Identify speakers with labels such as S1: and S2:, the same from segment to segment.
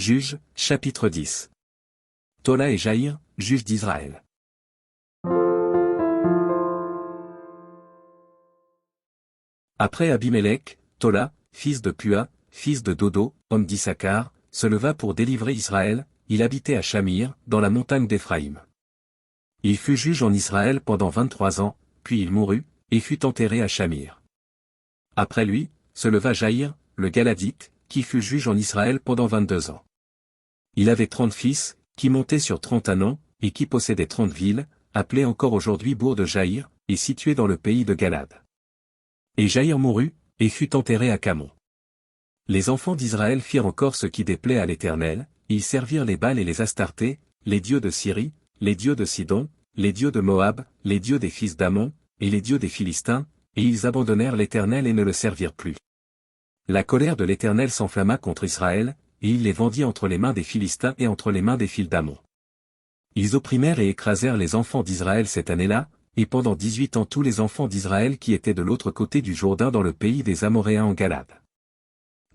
S1: Juges, chapitre 10. Tola et Jaïr, juges d'Israël. Après Abimélec, Tola, fils de Pua, fils de Dodo, homme d'Issachar, se leva pour délivrer Israël. Il habitait à Shamir, dans la montagne d'Éphraïm. Il fut juge en Israël pendant 23 ans, puis il mourut, et fut enterré à Shamir. Après lui, se leva Jaïr, le Galadite, qui fut juge en Israël pendant 22 ans. Il avait 30 fils, qui montaient sur 31 ans, et qui possédaient 30 villes, appelées encore aujourd'hui bourgs de Jaïr, et situées dans le pays de Galad. Et Jaïr mourut, et fut enterré à Camon. Les enfants d'Israël firent encore ce qui déplaît à l'Éternel, ils servirent les Baals et les Astartés, les dieux de Syrie, les dieux de Sidon, les dieux de Moab, les dieux des fils d'Ammon, et les dieux des Philistins, et ils abandonnèrent l'Éternel et ne le servirent plus. La colère de l'Éternel s'enflamma contre Israël, et il les vendit entre les mains des Philistins et entre les mains des fils d'Ammon. Ils opprimèrent et écrasèrent les enfants d'Israël cette année-là, et pendant 18 ans tous les enfants d'Israël qui étaient de l'autre côté du Jourdain dans le pays des Amoréens en Galade.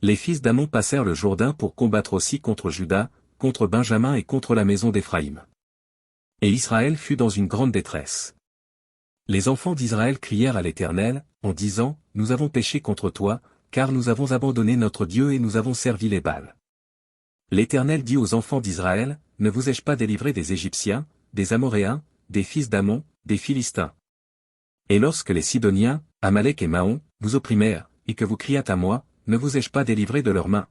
S1: Les fils d'Ammon passèrent le Jourdain pour combattre aussi contre Juda, contre Benjamin et contre la maison d'Éphraïm. Et Israël fut dans une grande détresse. Les enfants d'Israël crièrent à l'Éternel, en disant, « Nous avons péché contre toi, car nous avons abandonné notre Dieu et nous avons servi les Baals. » L'Éternel dit aux enfants d'Israël, « Ne vous ai-je pas délivré des Égyptiens, des Amoréens, des fils d'Ammon, des Philistins? Et lorsque les Sidoniens, Amalek et Maon, vous opprimèrent, et que vous criâtes à moi, ne vous ai-je pas délivré de leurs mains?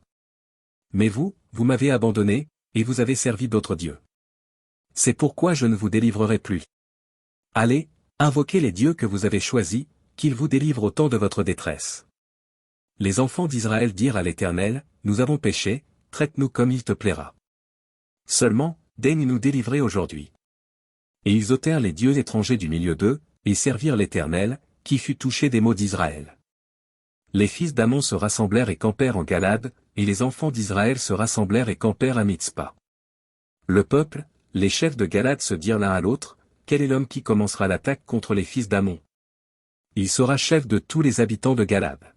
S1: Mais vous m'avez abandonné, et vous avez servi d'autres dieux. C'est pourquoi je ne vous délivrerai plus. Allez, invoquez les dieux que vous avez choisis, qu'ils vous délivrent au temps de votre détresse. » Les enfants d'Israël dirent à l'Éternel, « Nous avons péché, traite-nous comme il te plaira. Seulement, daigne nous délivrer aujourd'hui. » Et ils ôtèrent les dieux étrangers du milieu d'eux, et servirent l'Éternel, qui fut touché des maux d'Israël. Les fils d'Ammon se rassemblèrent et campèrent en Galade, et les enfants d'Israël se rassemblèrent et campèrent à Mitzpa. Le peuple, les chefs de Galade se dirent l'un à l'autre, « Quel est l'homme qui commencera l'attaque contre les fils d'Ammon? Il sera chef de tous les habitants de Galade. »